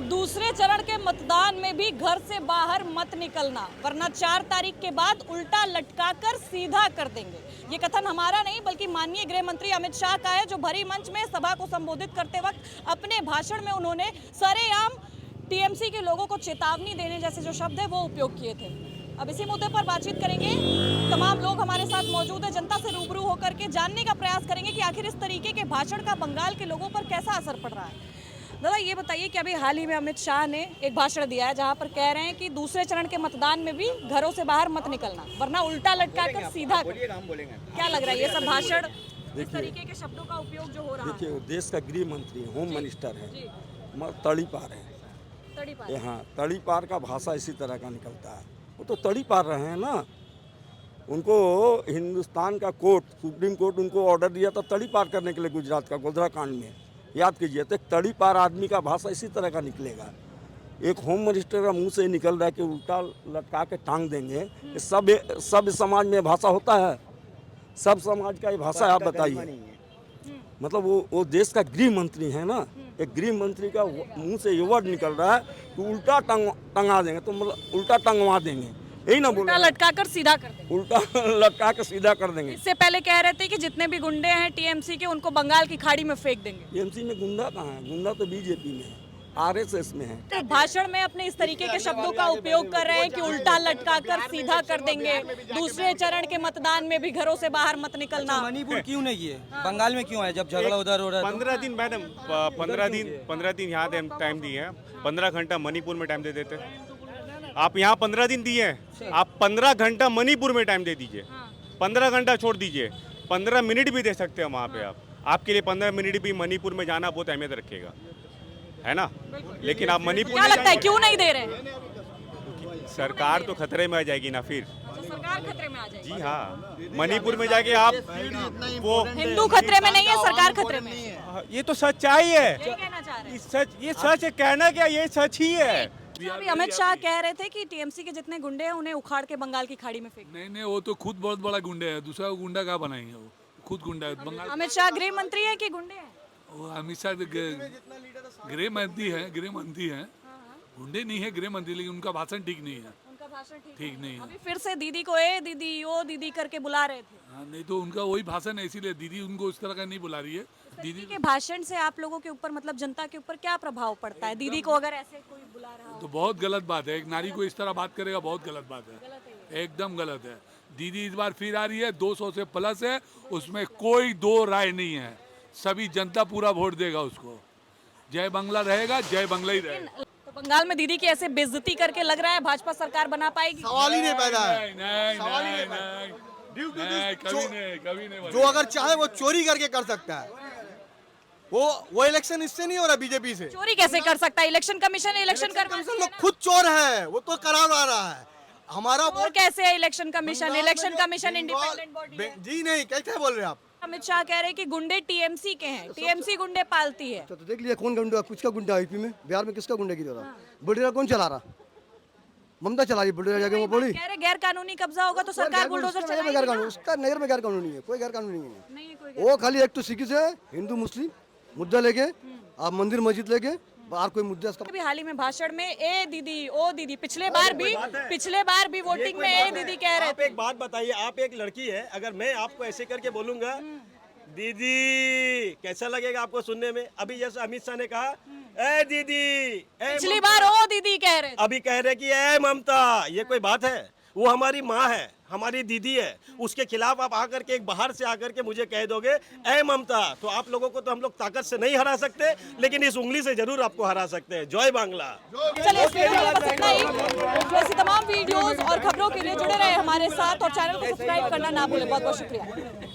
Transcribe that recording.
दूसरे चरण के मतदान में भी घर से बाहर मत निकलना, वरना 4 तारीख के बाद उल्टा लटकाकर सीधा कर देंगे। ये कथन हमारा नहीं बल्कि माननीय गृह मंत्री अमित शाह का है, जो भरी मंच में सभा को संबोधित करते वक्त अपने भाषण में उन्होंने सरेआम टीएमसी के लोगों को चेतावनी देने जैसे जो शब्द है वो उपयोग किए थे। अब इसी मुद्दे पर बातचीत करेंगे। तमाम लोग हमारे साथ मौजूद है, जनता से रूबरू होकर के जानने का प्रयास करेंगे कि आखिर इस तरीके के भाषण का बंगाल के लोगों पर कैसा असर पड़ रहा है। दादा ये बताइए कि अभी हाल ही में अमित शाह ने एक भाषण दिया है जहां पर कह रहे हैं कि दूसरे चरण के मतदान में भी घरों से बाहर मत निकलना, वरना उल्टा लटकाकर सीधा बोलेंगे। क्या लग रहा है ये सब भाषण, इस तरीके के शब्दों का उपयोग जो हो रहा है? देखिए, देश का गृह मंत्री होम मिनिस्टर है, तड़ी पार है। हाँ, तड़ी पार का भाषा इसी तरह का निकलता है। वो तो तड़ी पार रहे हैं ना। उनको हिंदुस्तान का कोर्ट, सुप्रीम कोर्ट उनको ऑर्डर दिया था तड़ी पार करने के लिए गुजरात का गोधरा कांड में, याद कीजिए। तो एक तड़ी पार आदमी का भाषा इसी तरह का निकलेगा। एक होम मिनिस्टर का मुंह से निकल रहा है कि उल्टा लटका के टांग देंगे। सब समाज में भाषा होता है, सब समाज का ये भाषा है। आप बताइए, मतलब वो देश का गृह मंत्री है ना। एक गृह मंत्री का मुंह से ये वर्ड निकल रहा है कि उल्टा टंगा देंगे, तो मतलब उल्टा टंगवा देंगे, यही ना बोल उल्टा लटकाकर सीधा कर देंगे। उल्टा लटका के सीधा कर देंगे। इससे पहले कह रहे थे कि जितने भी गुंडे हैं टीएमसी के उनको बंगाल की खाड़ी में फेंक देंगे। टीएमसी में गुंडा कहाँ है? गुंडा तो बीजेपी में है, आरएसएस में है। तो भाषण में अपने इस तरीके के शब्दों का उपयोग कर रहे हैं कि उल्टा लटकाकर सीधा कर देंगे, दूसरे चरण के मतदान में भी घरों से बाहर मत निकलना। मणिपुर क्यों नहीं किए? बंगाल में क्यों है जब झगड़ा उधर हो रहा है? 15 दिन मैडम, 15 दिन यहाँ टाइम दिए हैं, 15 घंटा मणिपुर में टाइम दे देते। आप यहाँ 15 दिन दिए हैं, आप 15 घंटा मणिपुर में टाइम दे दीजिए। 15 घंटा छोड़ दीजिए, 15 मिनट भी दे सकते हैं वहाँ पे। आपके लिए 15 मिनट भी मणिपुर में जाना बहुत अहमियत रखेगा, है ना। लेकिन आप मणिपुर क्या लगता है क्यों नहीं दे रहे? सरकार तो खतरे में आ जाएगी ना फिर। तो सरकार खतरे में आ जाएगी। जी हाँ, मणिपुर में जाके आप वो हिंदू खतरे में नहीं है, सरकार खतरे में है। ये तो सच्चाई है। यही कहना चाह रहे हैं। ये सच है, कहना क्या, ये सच ही है। अभी अमित शाह कह रहे थे कि टीएमसी के जितने गुंडे हैं उन्हें उखाड़ के बंगाल की खाड़ी में फेंक। नहीं, वो तो खुद बहुत बड़ा गुंडे है, दूसरा गुंडा क्या बनाएंगे? वो खुद गुंडा है। बंगाल अमित शाह गृह मंत्री है कि गुंडे हैं? वो अमित शाह गृह मंत्री है, गुंडे नहीं है गृह मंत्री, लेकिन उनका भाषण ठीक नहीं है। उनका भाषण ठीक नहीं है। अभी फिर से दीदी को ए दीदी ओ दीदी करके बुला रहे थे। हाँ, नहीं तो उनका वही भाषण है, इसीलिए दीदी उनको इस तरह का नहीं बुला रही है। दीदी के भाषण से आप लोगों के ऊपर, मतलब जनता के ऊपर क्या प्रभाव पड़ता है? दीदी को अगर ऐसे कोई बुला रहा हो तो बहुत गलत बात है। एक नारी को इस तरह बात करेगा, बहुत गलत बात है, एकदम गलत है। दीदी इस बार फिर आ रही है, 200 से प्लस है, उसमें कोई दो राय नहीं है। सभी जनता पूरा वोट देगा उसको। जय बांग्ला रहेगा, जय बांग्ला ही रहेगा। तो बंगाल में दीदी की ऐसे बेइज्जती करके लग रहा है भाजपा सरकार बना पाएगी? सवाल ही नहीं पैदा है। कभी नहीं। जो अगर चाहे वो चोरी करके कर सकता है। वो इलेक्शन इससे नहीं हो रहा, बीजेपी से। चोरी कैसे कर सकता है? इलेक्शन कमीशन लोग खुद चोर है, वो तो करा रहा है। हमारा और कैसे है election commission? Election commission independent body है। जी नहीं, कैसे बोल रहे हैं आप? अमित शाह कह रहे हैं कि गुंडे टीएमसी के हैं, टीएमसी गुंडे पालती है। तो देख लिया कौन गुंडा, किसका गुंडा यूपी में, बिहार में किसका गुंडा की रहा? बुलडोजर कौन चला रहा? ममता चला रही बुलडोजर जाके। वो बोली कह रहे गैर कानूनी कब्जा होगा तो सरकार बुलडोजर चलाएगी। गैर कानूनी, उसका नगर में गैर कानूनी है, कोई गैर कानूनी नहीं है। नहीं है कोई। वो खाली एक तो सिक्की से हिंदू मुस्लिम मुद्दा लेके, आप मंदिर मस्जिद लेके, बाहर कोई मुद्दा। अभी हाल ही में भाषण में ए दीदी ओ दीदी, पिछले बार भी वोटिंग में ए दीदी कह रहे आप थे। एक बात बताइए, आप एक लड़की है, अगर मैं आपको ऐसे करके बोलूंगा दीदी, कैसा लगेगा आपको सुनने में? अभी जैसे अमित शाह ने कहा ए दीदी, पिछली बार ओ दीदी कह रहे थे। अभी कह रहे कि ए ममता, ये कोई बात है? वो हमारी माँ है, हमारी दीदी है, उसके खिलाफ आप आकर के एक बाहर से आकर के मुझे कह दोगे ए ममता, तो आप लोगों को तो हम लोग ताकत से नहीं हरा सकते, लेकिन इस उंगली से जरूर आपको हरा सकते हैं। जय बांग्ला। चलिए, इस वीडियो में बस इतना ही। ऐसी तमाम वीडियोस और खबरों के लिए जुड़े रहे हमारे साथ और चैनल को सब्सक्राइब करना ना भूलें। बहुत बहुत शुक्रिया।